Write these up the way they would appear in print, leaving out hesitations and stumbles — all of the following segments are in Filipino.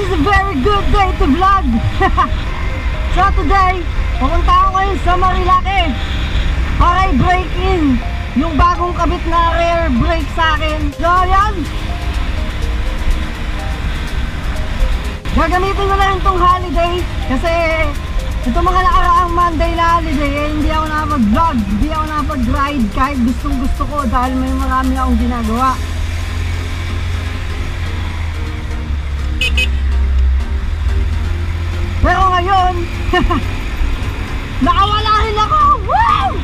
is a very good day to vlog. So today, pupunta ako ngayon sa Marilake para i-break in yung bagong kabit na rear brake sa akin. So yan, gagamitin ko na rin tong holiday kasi itong mga nakaraang Monday na holiday hindi ako nakapag-vlog, hindi ako nakapag-ride kahit gustong gusto ko dahil may marami akong ginagawa. Pero ngayon, nakawala rin ako! Woo!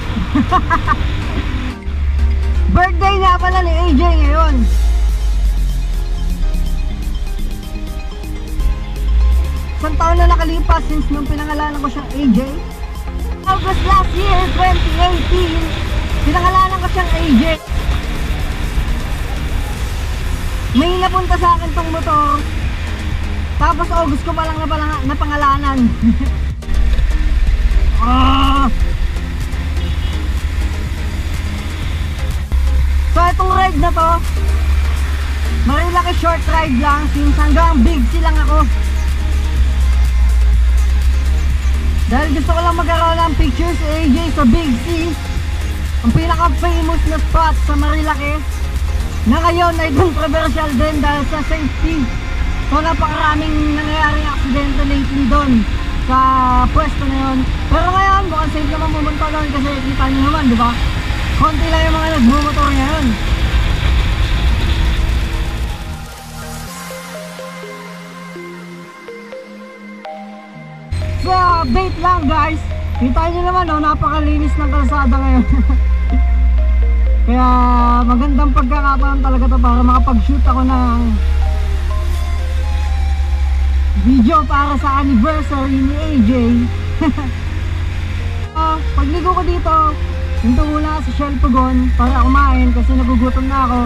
Birthday nga pala ni AJ ngayon. Isang taon na nakalipas since nung pinangalanan ko siyang AJ. August last year, 2018, pinangalanan ko siyang AJ. May napunta sa akin tong motor. Tapos August ko pa lang napangalanan. So itong ride na to, Marilake short ride lang since hanggang Big C lang ako. Dahil gusto ko lang magkaroon ng pictures si AJ sa Big C, ang pinaka famous na spot sa Marilake, na ngayon ay controversial din dahil sa safety. So napakaraming nangyayaring aksidente lately doon sa pwesto na yun. Pero ngayon mukhang safe naman pumunta doon kasi kita nyo naman, di ba? Konti lang yung mga nagmumotor ngayon. So bait lang guys, kita nyo naman oh, napakalinis ng kalsada ngayon. Kaya magandang pagkakataon talaga to para makapag-shoot ako ng video para sa anniversary ni AJ. Pagligo ko dito, hinto muna sa Shell Pugon para kumain kasi nagugutom na ako.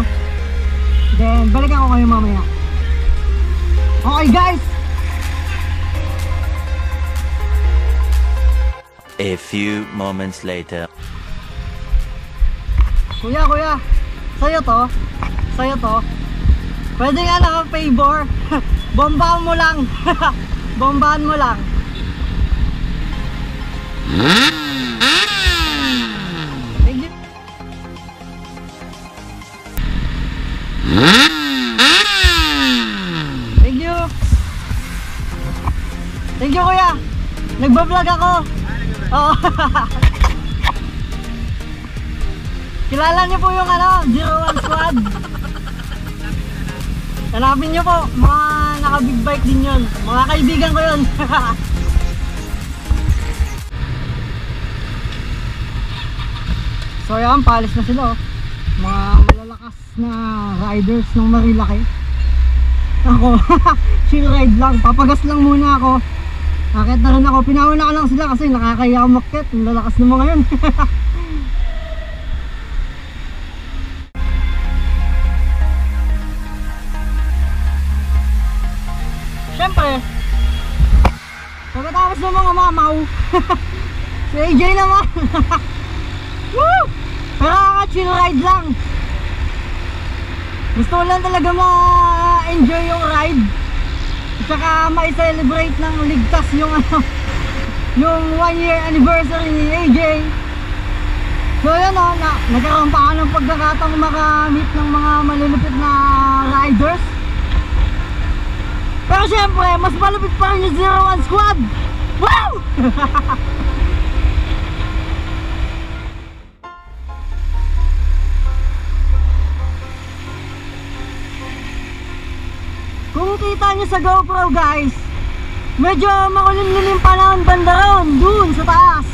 Then balikan ko kayo mamaya. Okay guys! A few moments later. Kuya, sa'yo to. Pwede nga lang ang favor. Bombahan mo lang. Bombahan mo lang. Thank you. Thank you. Thank you kuya. Nagbablog ako. Oo. Kilala niyo po yung ano, 01 Squad. Hanapin nyo po, mga naka-big bike din yun. Mga kaibigan ko yun. So yan, paalis na sila oh. Mga malalakas na riders ng Marilake. Ako, chill ride lang, papagas lang muna ako. Akit na rin ako, pinauna ko lang sila kasi nakakaya ako makit. Ang lalakas ng mga yun. Siyempre, pagkatapos ng mga mamaw, si AJ naman. Woo! Pero chill ride lang. Gusto ko lang talaga ma-enjoy yung ride. At saka ma-celebrate ng ligtas yung yung 1-year anniversary ni AJ. So yun o, nagkaroon pa ako ng pagkakataong makamit ng mga malulupit na riders. Pero syempre, mas malupit pa rin yung 01 Squad! Wow! Kung kita nyo sa GoPro guys, medyo makulimlim pa lang banda ron, dun sa taas.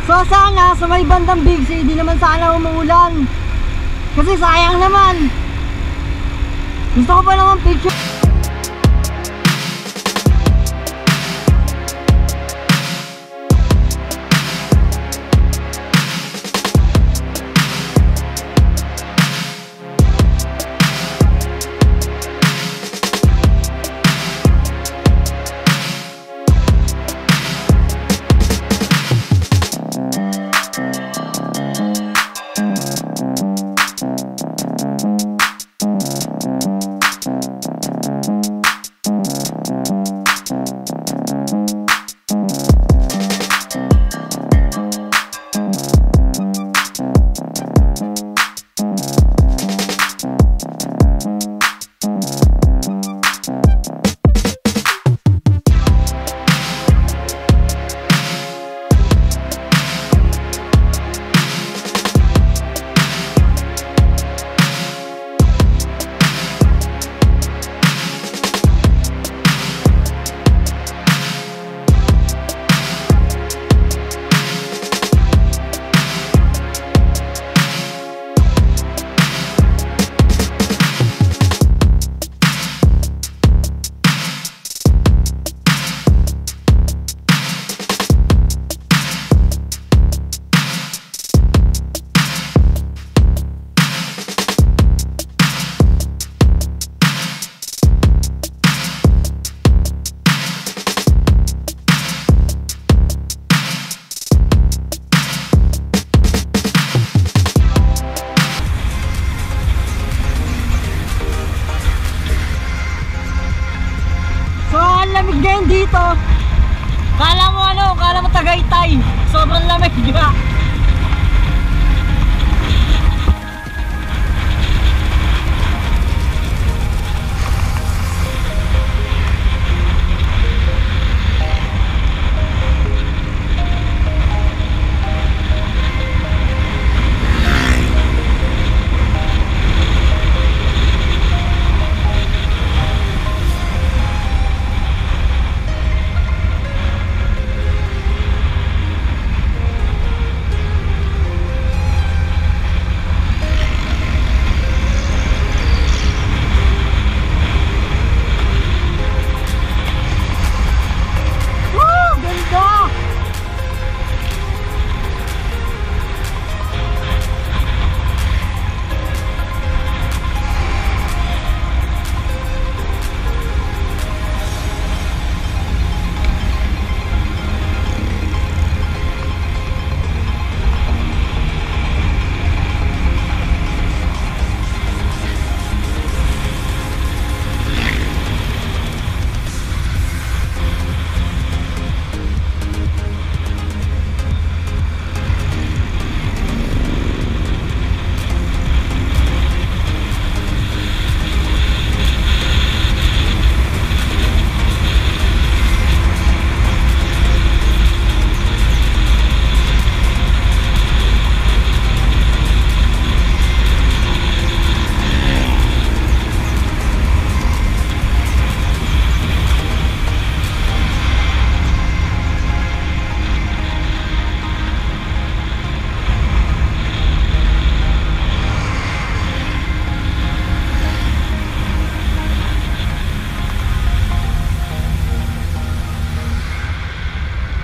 So sana sa may bandang Big C, di naman sana umuulan. Kasi sayang naman. Gusto ko pa naman picture. bahay. Sobrang lamig, di ba?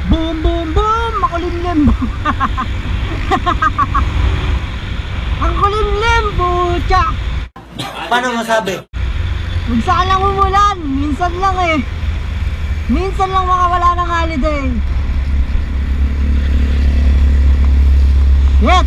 Boom, boom, boom! Makulimlim! Ang kulimlim, butya! Paano masabi? Huwag saan lang umulan, minsan lang eh. Minsan lang makawala ng holiday. Shit!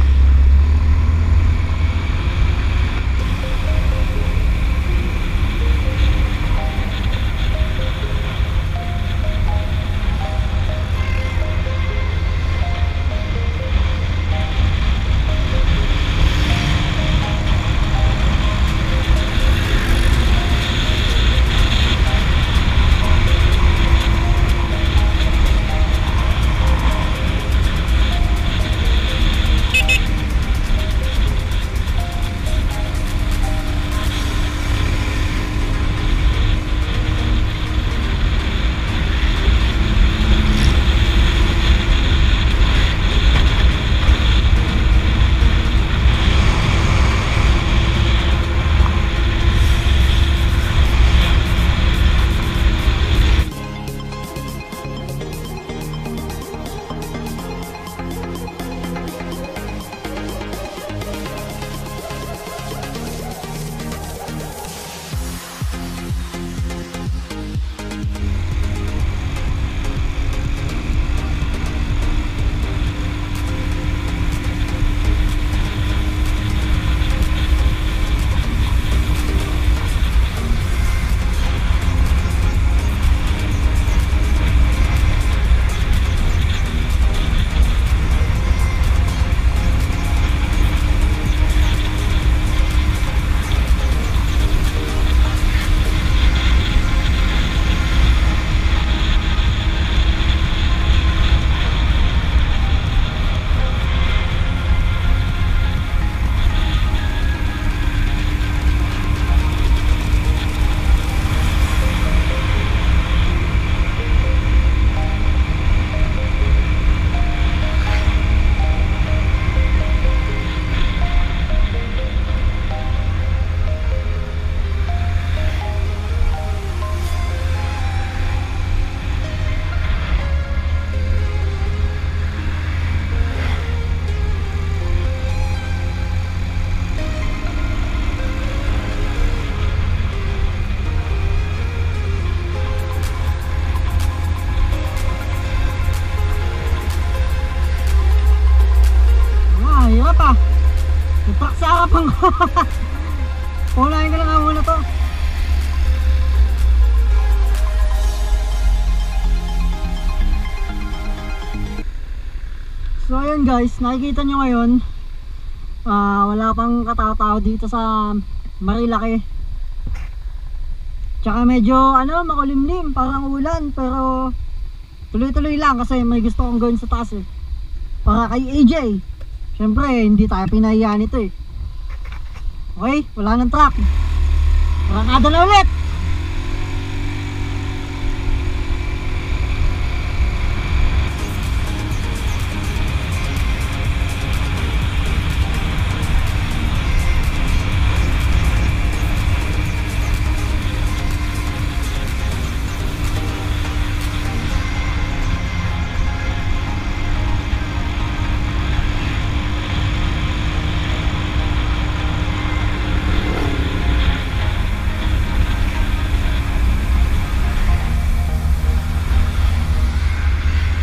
Ipak sa harapan ko. Unahin ko lang nga muna to. So ayun guys, nakikita nyo ngayon, wala pang katao-tao dito sa Marilaki. Tsaka medyo makulimlim, parang ulan, pero tuloy-tuloy lang kasi may gusto kong gawin sa taas eh. Para kay AJ. Siyempre, hindi tayo pinahiyaan ito eh. Okay, wala nang truck. Rakada na ulit.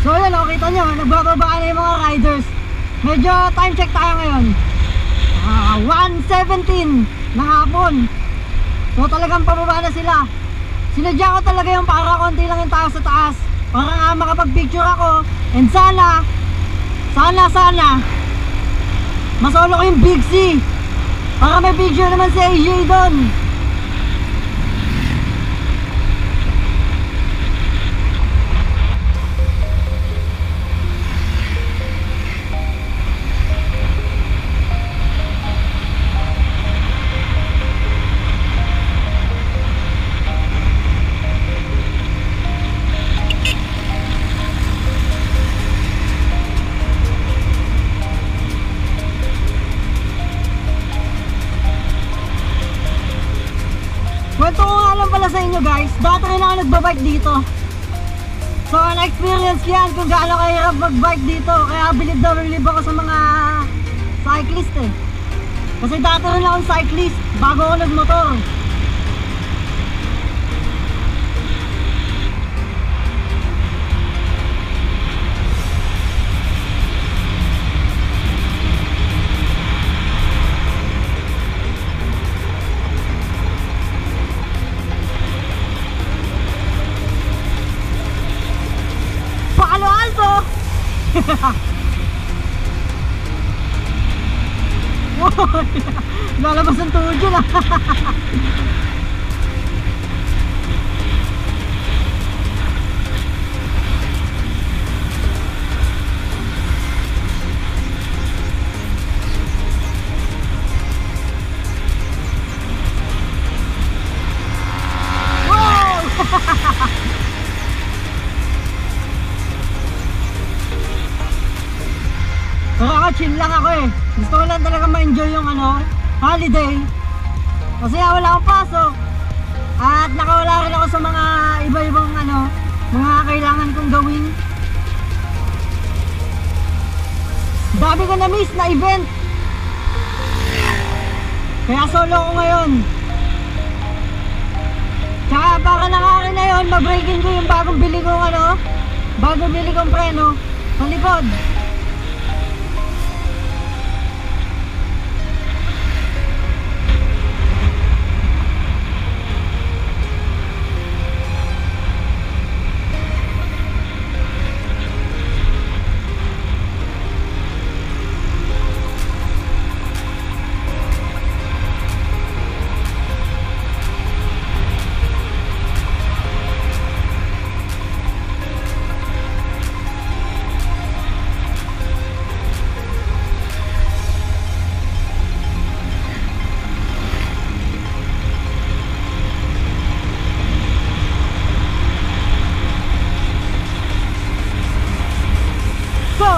So yun, kita nyo, nagbababa na yung mga riders. Medyo time check tayo ngayon, 1:17 na hapon. So talagang pababa na sila. Sinadya ko talaga yung para konti lang yung tao sa taas, para nga makapag-picture ako. And sana masolo ko yung Big C, para may picture naman si AJ doon. Kwento ko nga lang pala sa inyo guys, dati rin ako nagbabike dito. So na-experience ko yan kung gaano kahirap magbike dito. Kaya bilib na bilib ako sa mga cyclist eh. Kasi dati rin akong cyclist bago ako nagmotor. Palo Alto! Lalabas ang tuhod yun ah. Pero ako chill lang ako eh. Gusto ko lang talaga ma-enjoy yung holiday. Kasi wala akong pasok. At nakawala rin ako sa mga iba-ibang mga kailangan kong gawin. Dami ko na miss na event. Kaya solo ko ngayon. Tsaka para nakarin na yun, mag-breaking ko yung bagong bili kong preno sa likod.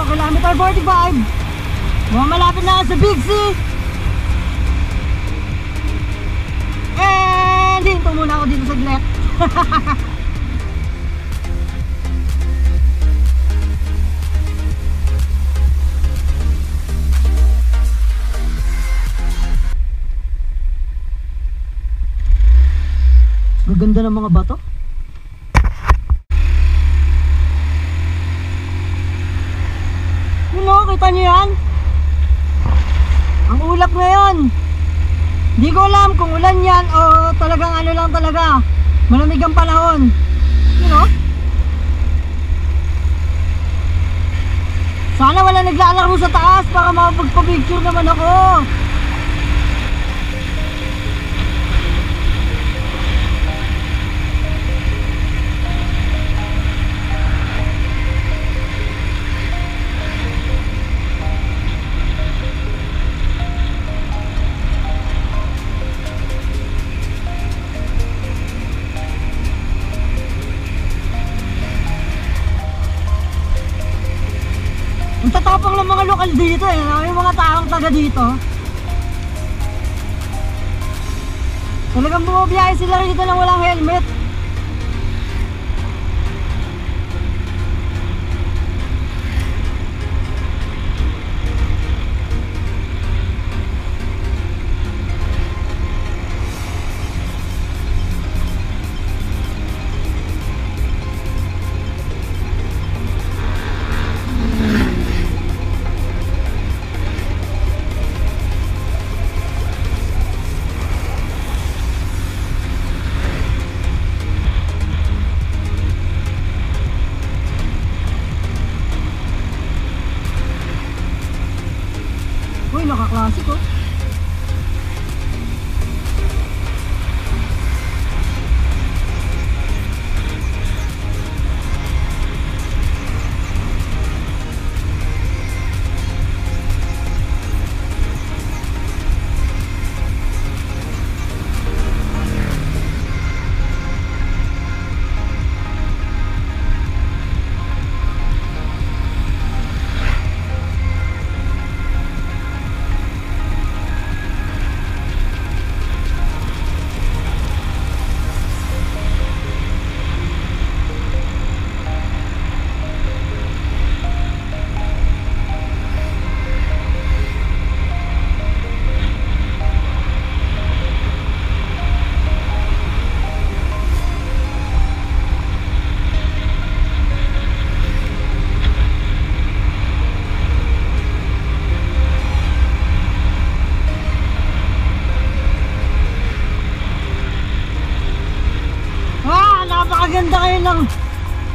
Kilometer 45. Malapit na sa Big C. And hinto muna ako dito sa glet. Gaganda ng mga bato. Kita nyo yan? Ang ulap ngayon. Hindi ko alam kung ulan yan o talagang lang talaga, malamig ang panahon. You know? Sana wala naglalaro sa taas para makapagpa-picture naman ako. Ang tatapang ng mga lokal dito eh. Yung mga taong taga dito. Talagang bumabiyahe sila rito nang walang helmet. Uy, naka-classic oh.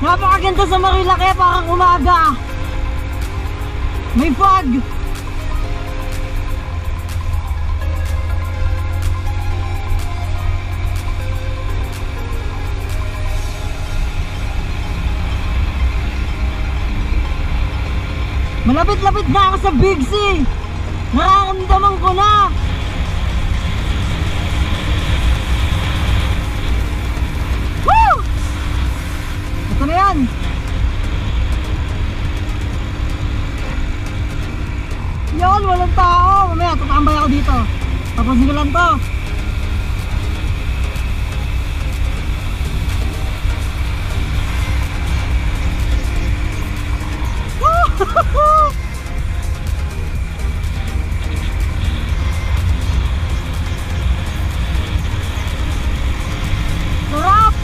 Napakaganda sa Marilake, parang umaga. May fog. Malapit-lapit na ako sa Big C. Nararamdaman ko na. Ito na yan. Yan, walang tao. Mamaya, tatambay ako dito. Tapusin ko lang to. Sarap!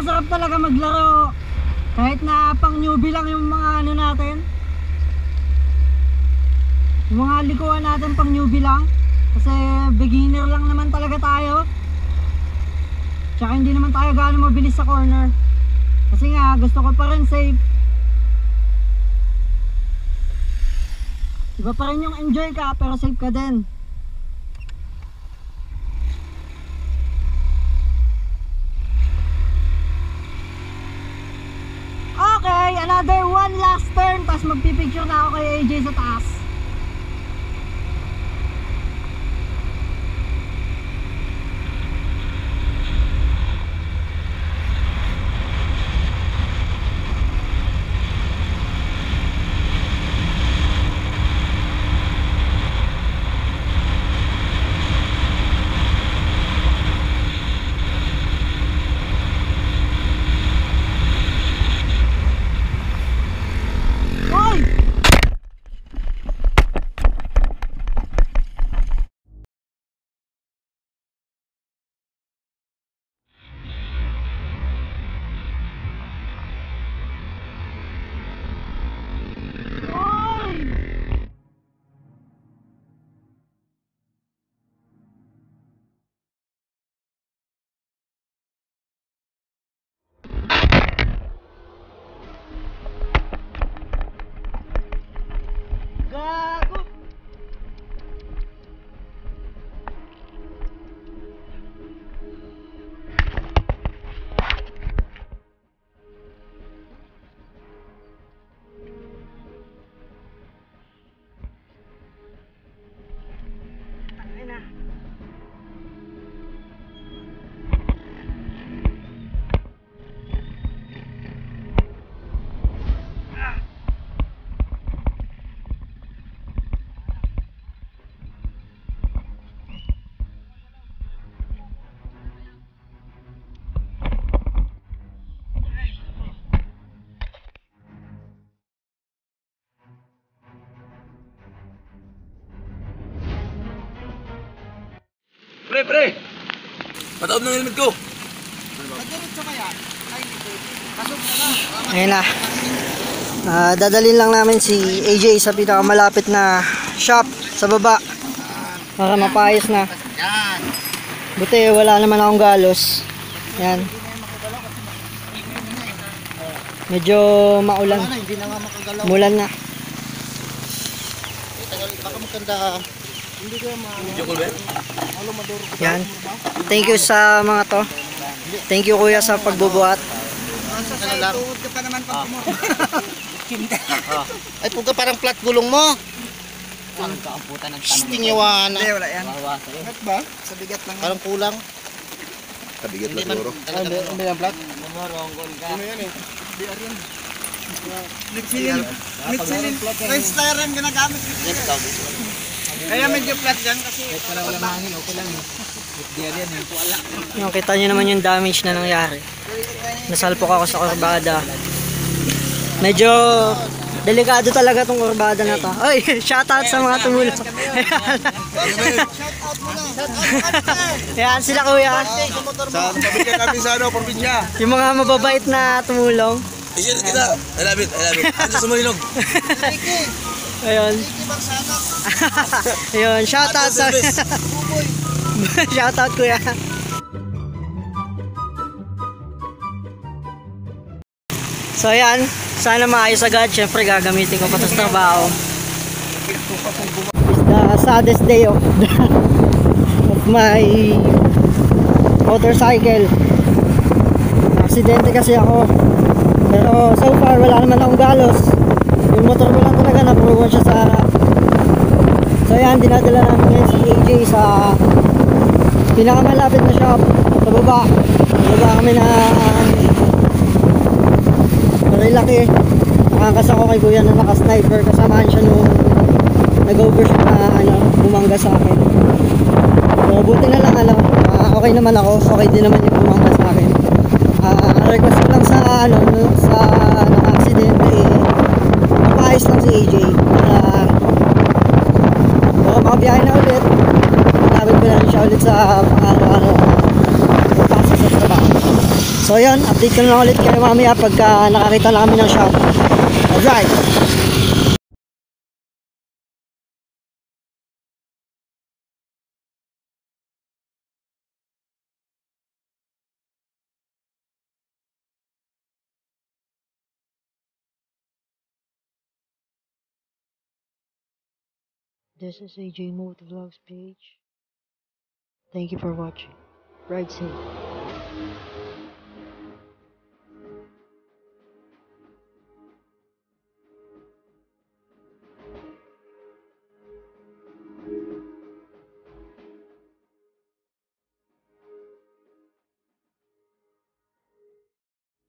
napakasarap talaga maglaro. Kahit na pang newbie lang yung mga ano natin. Yung mga likuan natin pang newbie lang. Kasi beginner lang naman talaga tayo. Tsaka hindi naman tayo gaano mabilis sa corner. Kasi nga gusto ko pa rin safe. Iba pa rin yung enjoy ka pero safe ka din. Okay, another one last turn. Tapos magpipicture na ako kay AJ sa taas. Gago! Tangin na. Pre! Pataod ng helmet ko! Ayun na. Dadalhin lang namin si AJ sa pinakamalapit na shop sa baba para mapayos na. Buti wala naman akong galos. Yan. Medyo maulan. Mulan na. Yan. Thank you sa mga to. Thank you kuya sa pagbubuhat. Ay, puga parang flat gulong mo. Tingyawan. Hindi, wala yan. Ba? Sa bigat lang. Parang kulang. Kabigat na siguro. Hindi yan flat. Ano yan eh? Michelin. Race tire ang ginagamit. Kaya medyo flat yan kasi wala mahangin, okay lang. Yung kita nyo naman yung damage na nangyari. Nasalpok ako sa kurbada. Medyo delikado talaga tong kurbada na to. Ay, shoutout sa mga tumulong. Yan sila kuya. Sa pabigyan namin sa probinsya. Yung mga mababait na tumulong. Iyan kita! I love it! Ano sa Marilog? Ayun. Ayun, shoutout sa shoutout kuya. So ayan, sana maayos agad. Syempre gagamitin ko pa ito sa trabaho. It's the saddest day of my motorcycle. Aksidente kasi ako. Pero so far wala naman akong galos. Yung motor ko lang talaga napuruan siya sa harap. So yan, dinadala namin ngayon si AJ sa pinakamalapit na shop sa baba. Sa baba kami na Marilaki. Nakakas ako kay kuya na naka-sniper. Kasamahan siya nung nag-overshoot na bumangga sa akin. So buti na lang okay naman ako. Okay din naman yung bumangga sa akin. Request ko lang sa sa naka-aksidente mapaayos lang si AJ para makabiyahe na ulit. Labit ko na rin siya ulit sa araw-araw pagpasok sa trabaho. So So yun, update ko na lang ulit kayo mamaya pagka nakakita na kami ng shop. Alright. This is AJ Motovlogs page. Thank you for watching. Ride safe.